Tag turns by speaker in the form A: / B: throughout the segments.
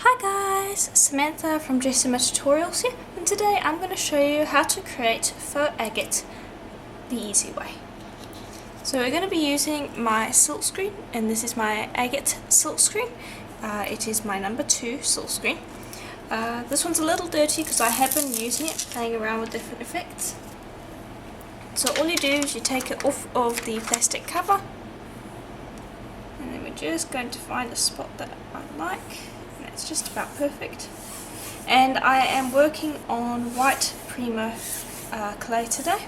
A: Hi guys, Samantha from Jessama Tutorials here, and today I'm going to show you how to create faux agate the easy way. So we're going to be using my silk screen, and this is my agate silk screen. It is my number 2 silk screen. This one's a little dirty because I have been using it, playing around with different effects. So all you do is you take it off of the plastic cover, and then we're just going to find a spot that I like. It's just about perfect. And I am working on white Polymer clay today.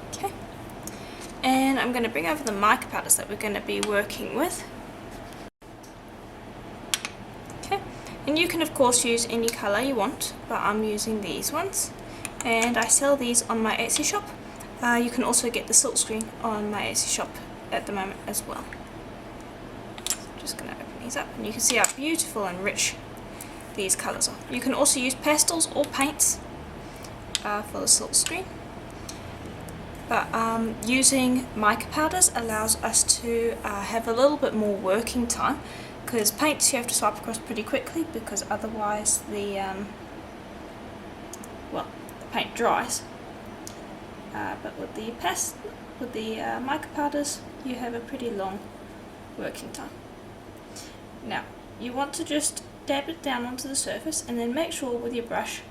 A: Okay. And I'm going to bring over the mica powders that we're going to be working with. Okay. And you can of course use any colour you want, but I'm using these ones. And I sell these on my Etsy shop. You can also get the silk screen on my Etsy shop at the moment as well. Just going to open these up, and you can see how beautiful and rich these colours are. You can also use pastels or paints for the silk screen, but using mica powders allows us to have a little bit more working time, because paints you have to swipe across pretty quickly because otherwise the paint dries. But with the mica powders you have a pretty long working time. Now, you want to just dab it down onto the surface, and then make sure with your brush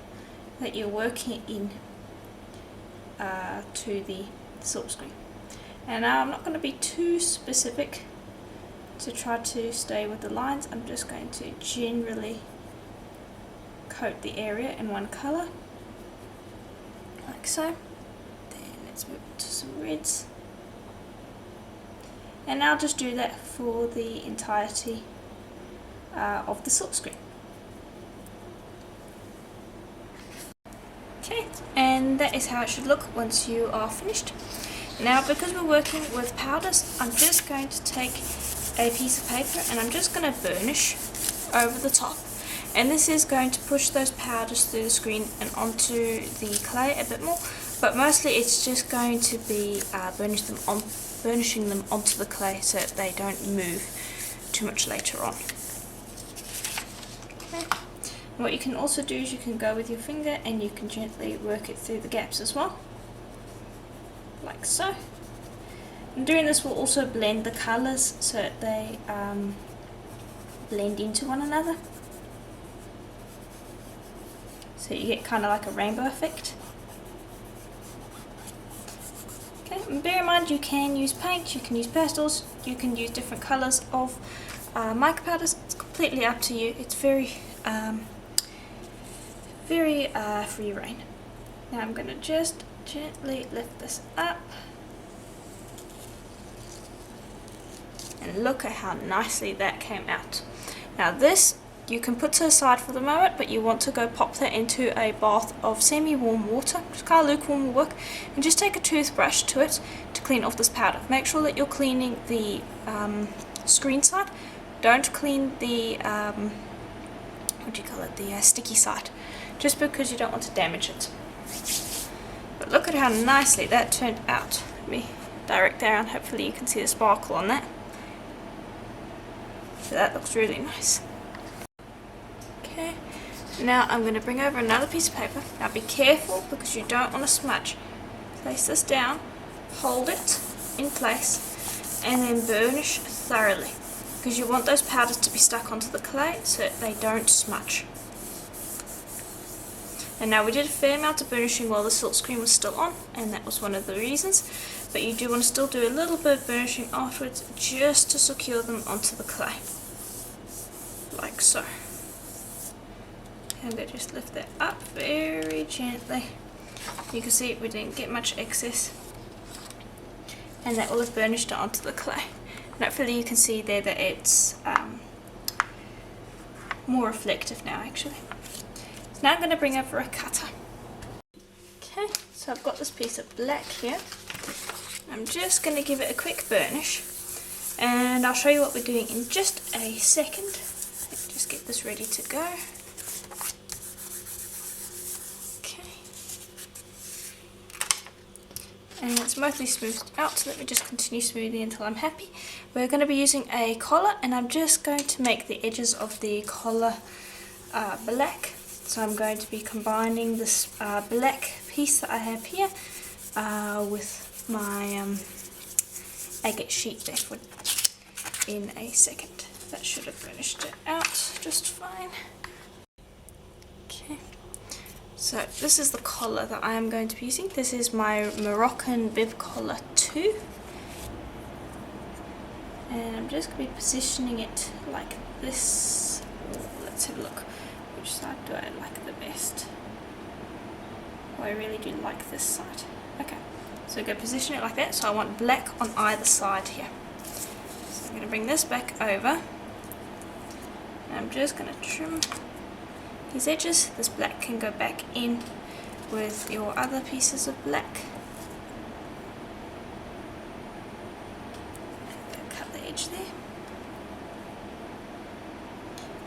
A: that you're working in to the silk screen. And now I'm not going to be too specific to try to stay with the lines. I'm just going to generally coat the area in one colour, like so. Then let's move to some reds. And I'll just do that for the entirety of the silk screen. Okay, and that is how it should look once you are finished. Now, because we're working with powders, I'm just going to take a piece of paper and I'm just going to burnish over the top. And this is going to push those powders through the screen and onto the clay a bit more, but mostly it's just going to be burnishing them onto the clay so that they don't move too much later on. Okay. And what you can also do is you can go with your finger and you can gently work it through the gaps as well, like so. And doing this will also blend the colours so that they blend into one another, so you get kind of like a rainbow effect. Okay, and bear in mind you can use paint, you can use pastels, you can use different colours of mica powders. It's completely up to you. It's very free reign. Now I'm going to just gently lift this up, and look at how nicely that came out. Now this you can put to the side for the moment, but you want to go pop that into a bath of semi-warm water, just kind of lukewarm will work, and just take a toothbrush to it to clean off this powder. Make sure that you're cleaning the screen side. Don't clean the the sticky side, just because you don't want to damage it. But look at how nicely that turned out. Let me direct down, hopefully you can see the sparkle on that. So that looks really nice. Okay, now I'm going to bring over another piece of paper. Now be careful because you don't want to smudge. Place this down, hold it in place, and then burnish thoroughly, because you want those powders to be stuck onto the clay so that they don't smudge. And now we did a fair amount of burnishing while the silk screen was still on, and that was one of the reasons, but you do want to still do a little bit of burnishing afterwards just to secure them onto the clay, like so. And then just lift that up very gently. You can see we didn't get much excess, and that will have burnished it onto the clay. And hopefully you can see there that it's more reflective now actually. So now I'm going to bring over a cutter. Okay, so I've got this piece of black here. I'm just going to give it a quick burnish, and I'll show you what we're doing in just a second. Let's just get this ready to go. and it's mostly smoothed out. Let me just continue smoothing until I'm happy. We're going to be using a collar, and I'm just going to make the edges of the collar black. So I'm going to be combining this black piece that I have here with my agate sheet backwood in a second. That should have burnished it out just fine. Okay, so this is the collar that I am going to be using. This is my Moroccan bib collar 2, and I'm just going to be positioning it like this. Let's have a look. Which side do I like the best? Oh, I really do like this side. Okay, so go position it like that. So I want black on either side here. So I'm going to bring this back over. And I'm just going to trim these edges. This black can go back in with your other pieces of black. And cut the edge there.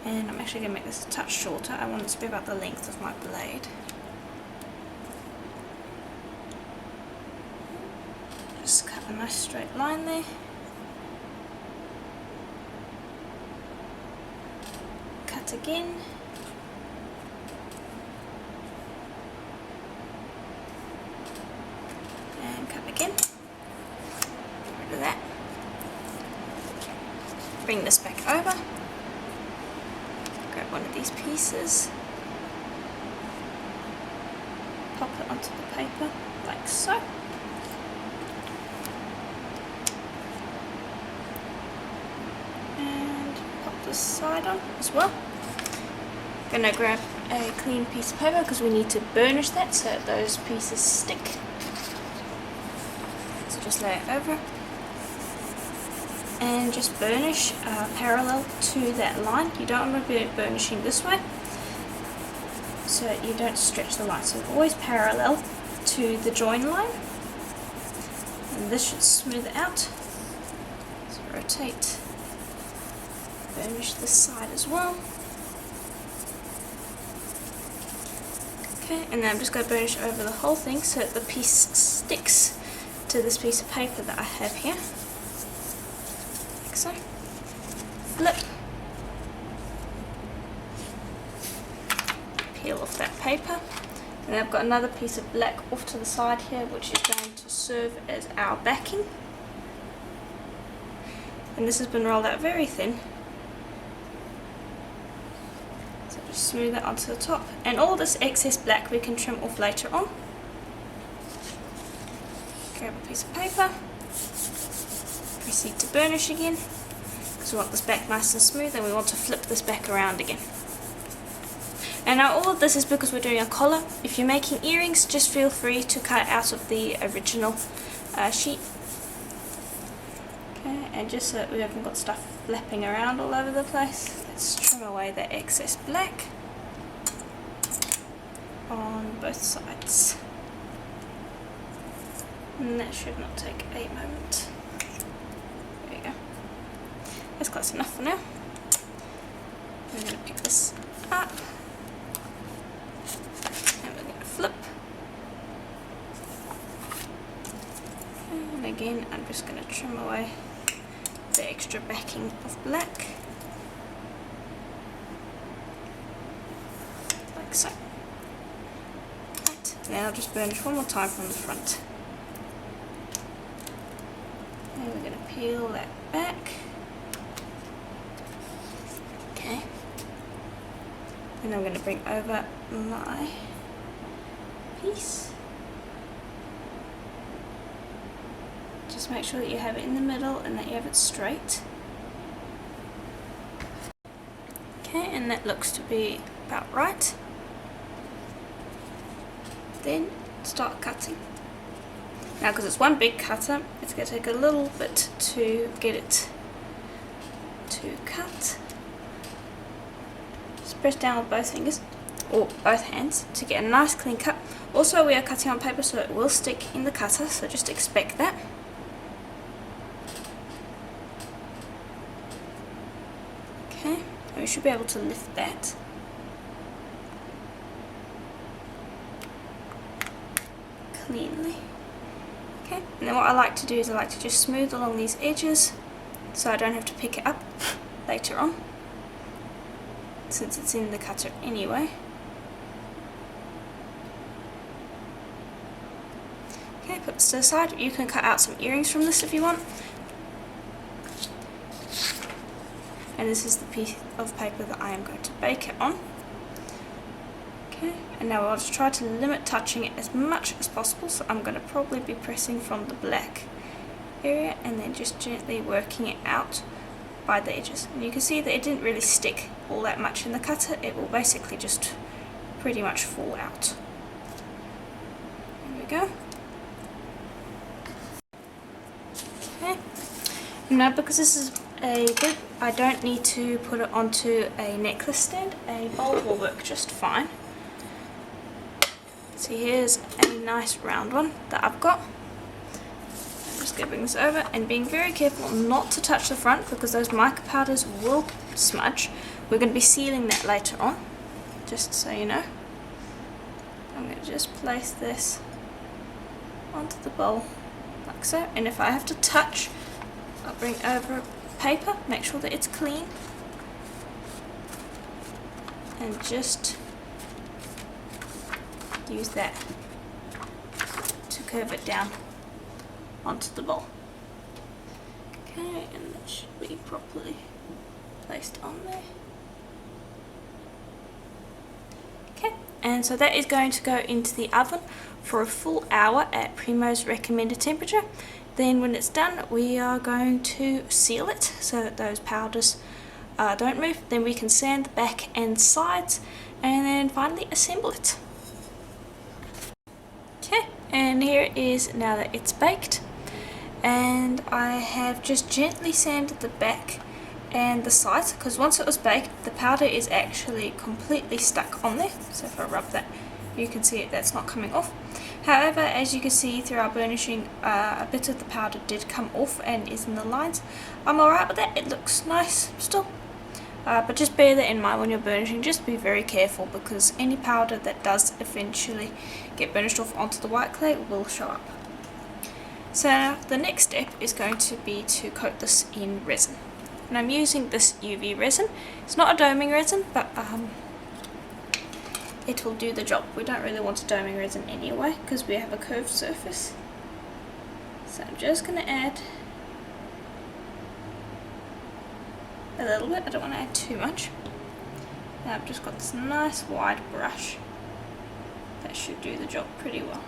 A: And I'm actually going to make this a touch shorter. I want it to be about the length of my blade. Just cut a nice straight line there. Cut again. And cut again. Get rid of that. Bring this back over. Grab one of these pieces, pop it onto the paper like so, and pop this side on as well. Gonna grab a clean piece of paper because we need to burnish that so that those pieces stick. So just lay it over and just burnish parallel to that line. You don't want to be burnishing this way so you don't stretch the line. So always parallel to the join line, and this should smooth it out. So rotate, burnish this side as well. Okay, and then I'm just going to burnish over the whole thing so that the piece sticks to this piece of paper that I have here. So, flip, peel off that paper, and I've got another piece of black off to the side here which is going to serve as our backing, and this has been rolled out very thin, so just smooth that onto the top, and all this excess black we can trim off later on. Grab a piece of paper. Proceed to burnish again because we want this back nice and smooth, and we want to flip this back around again. And now all of this is because we're doing a collar. If you're making earrings, just feel free to cut out of the original sheet. Okay, and just so that we haven't got stuff flapping around all over the place, let's trim away the excess black on both sides. And that should not take a moment. There you go. That's close enough for now. We're going to pick this up. And we're going to flip. And again, I'm just going to trim away the extra backing of black. Like so. Right. Now I'll just burnish one more time from the front. And we're going to peel that back. Okay. And I'm going to bring over my piece. Just make sure that you have it in the middle and that you have it straight. Okay, and that looks to be about right. Then start cutting. Now, because it's one big cutter, it's going to take a little bit to get it to cut. Just press down with both fingers, or both hands, to get a nice clean cut. Also, we are cutting on paper, so it will stick in the cutter, so just expect that. Okay, and we should be able to lift that. Cleanly. Okay, And what I like to do is I like to just smooth along these edges so I don't have to pick it up later on, since it's in the cutter anyway. Okay, put this to the side. You can cut out some earrings from this if you want. And this is the piece of paper that I am going to bake it on. Okay, and now I'll just try to limit touching it as much as possible, so I'm going to probably be pressing from the black area and then just gently working it out by the edges. And you can see that it didn't really stick all that much in the cutter, it will basically just pretty much fall out. There we go. Okay, now because this is a book, I don't need to put it onto a necklace stand. A bowl will work just fine. So here's a nice round one that I've got. I'm just going to bring this over and being very careful not to touch the front because those mica powders will smudge. We're going to be sealing that later on, just so you know. I'm going to just place this onto the bowl like so, and if I have to touch, I'll bring over paper, make sure that it's clean, and just use that to curve it down onto the bowl. Okay, and that should be properly placed on there. Okay, and so that is going to go into the oven for a full hour at Primo's recommended temperature. Then when it's done, we are going to seal it so that those powders don't move. Then we can sand the back and sides and then finally assemble it. Okay, and here it is now that it's baked, and I have just gently sanded the back and the sides because once it was baked the powder is actually completely stuck on there. So if I rub that, you can see it, that's not coming off. However, as you can see through our burnishing, a bit of the powder did come off and is in the lines. I'm alright with that, it looks nice still. But just bear that in mind when you're burnishing, just be very careful because any powder that does eventually get burnished off onto the white clay will show up. So now the next step is going to be to coat this in resin. And I'm using this UV resin. It's not a doming resin, but it will do the job. We don't really want a doming resin anyway because we have a curved surface. So I'm just going to add a little bit, I don't want to add too much. Now I've just got this nice wide brush that should do the job pretty well.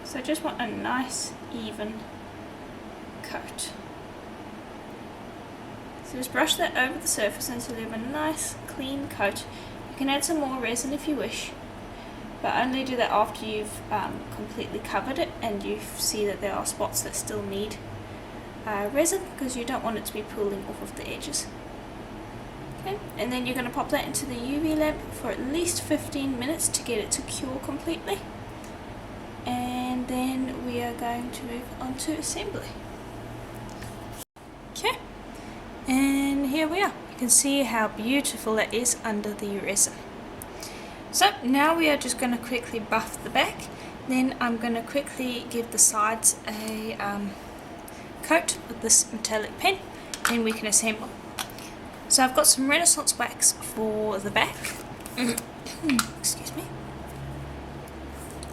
A: So I just want a nice even coat. So just brush that over the surface until you have a nice clean coat. You can add some more resin if you wish, but only do that after you've completely covered it and you see that there are spots that still need resin because you don't want it to be pooling off of the edges. Okay, and then you're going to pop that into the UV lamp for at least 15 minutes to get it to cure completely, and then we are going to move on to assembly. Okay, and here we are. You can see how beautiful it is under the resin. So now we are just going to quickly buff the back, then I'm going to quickly give the sides a coat with this metallic pen, then we can assemble. So I've got some Renaissance wax for the back. Excuse me.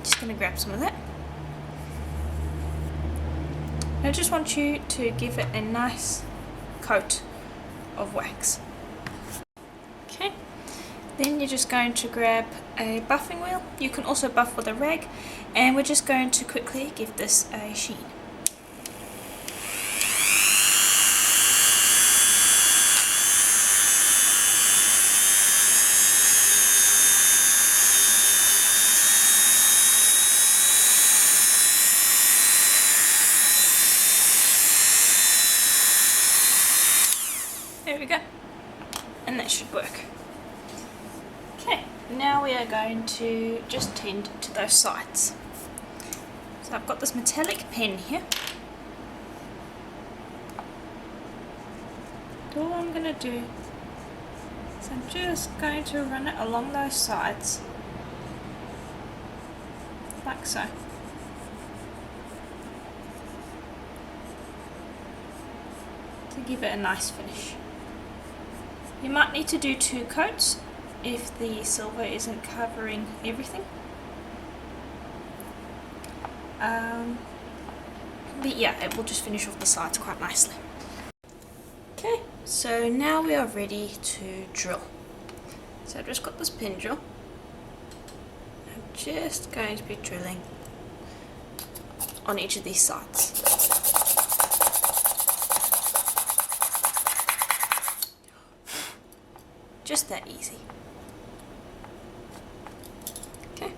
A: Just going to grab some of that. I just want you to give it a nice coat of wax. Okay. Then you're just going to grab a buffing wheel. You can also buff with a rag, and we're just going to quickly give this a sheen. There we go, and that should work. Okay, now we are going to just tend to those sides. So I've got this metallic pen here. All I'm going to do is I'm just going to run it along those sides, like so. to give it a nice finish. You might need to do 2 coats if the silver isn't covering everything. But yeah, it will just finish off the sides quite nicely. Okay, so now we are ready to drill. So I've just got this pin drill. I'm just going to be drilling on each of these sides. Just that easy. Okay.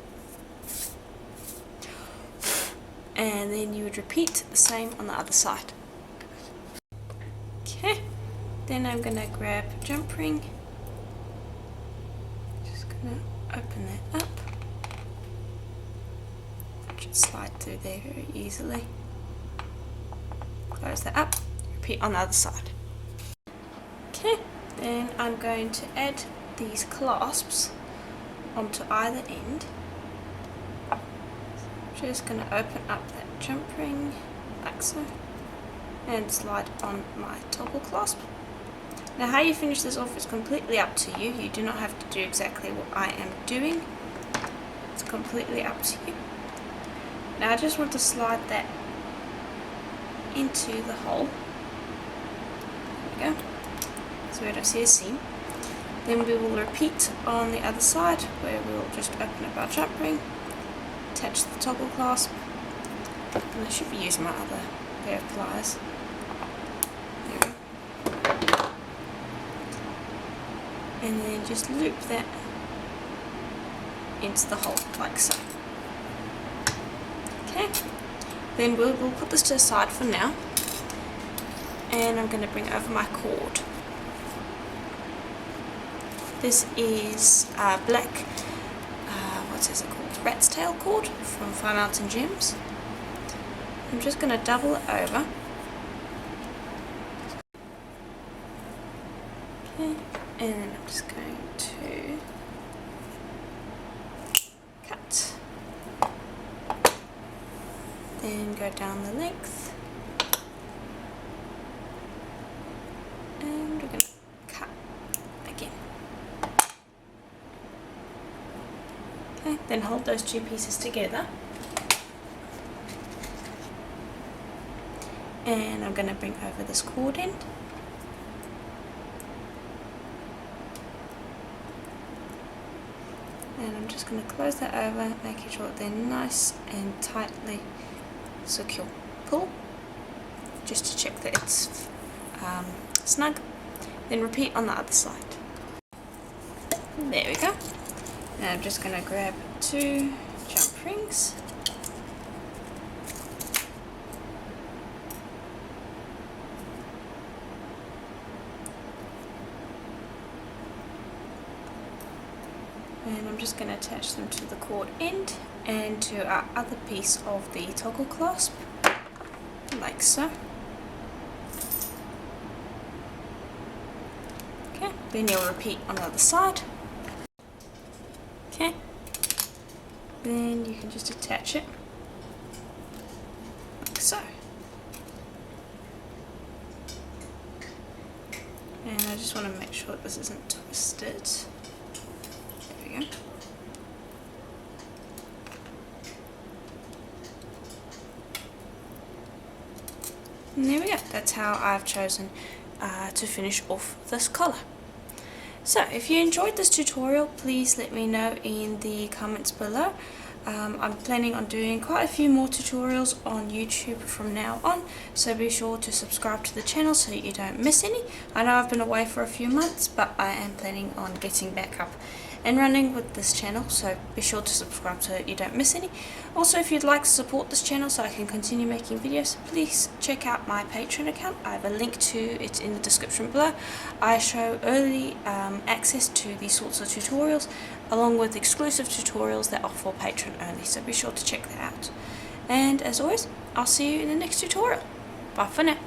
A: And then you would repeat the same on the other side. Okay. Then I'm going to grab a jump ring. Just going to open that up. Should slide through there very easily. Close that up. Repeat on the other side. Okay. Then I'm going to add these clasps onto either end. Just going to open up that jump ring like so and slide on my toggle clasp. Now how you finish this off is completely up to you. You do not have to do exactly what I am doing. It's completely up to you. Now I just want to slide that into the hole. There we go. So we don't see a seam. Then we will repeat on the other side where we will just open up our jump ring, attach the toggle clasp, and I should be using my other pair of pliers. There we go. And then just loop that into the hole like so. Okay, then we'll put this to the side for now, and I'm going to bring over my cord. This is black, what is it called? Rat's tail cord from Fire Mountain Gems. I'm just going to double it over. Okay, and then I'm just going to cut. Then go down the length. And we're going to cut again. Okay, then hold those 2 pieces together. And I'm going to bring over this cord end. And I'm just going to close that over, making sure that they're nice and tightly secure. Pull, just to check that it's snug. Then repeat on the other side. There we go. Now I'm just going to grab 2 jump rings. And I'm just going to attach them to the cord end and to our other piece of the toggle clasp, like so. Okay, then you'll repeat on the other side. Okay, then you can just attach it like so. And I just want to make sure this isn't twisted. There we go. And there we go. That's how I've chosen to finish off this collar. So if you enjoyed this tutorial, please let me know in the comments below. I'm planning on doing quite a few more tutorials on YouTube from now on, so be sure to subscribe to the channel so you don't miss any. I know I've been away for a few months, but I am planning on getting back up and running with this channel, so be sure to subscribe so that you don't miss any. Also, if you'd like to support this channel so I can continue making videos, please check out my Patreon account. I have a link to it in the description below. I show early access to these sorts of tutorials along with exclusive tutorials that are for Patreon only, so be sure to check that out. And as always, I'll see you in the next tutorial. Bye for now.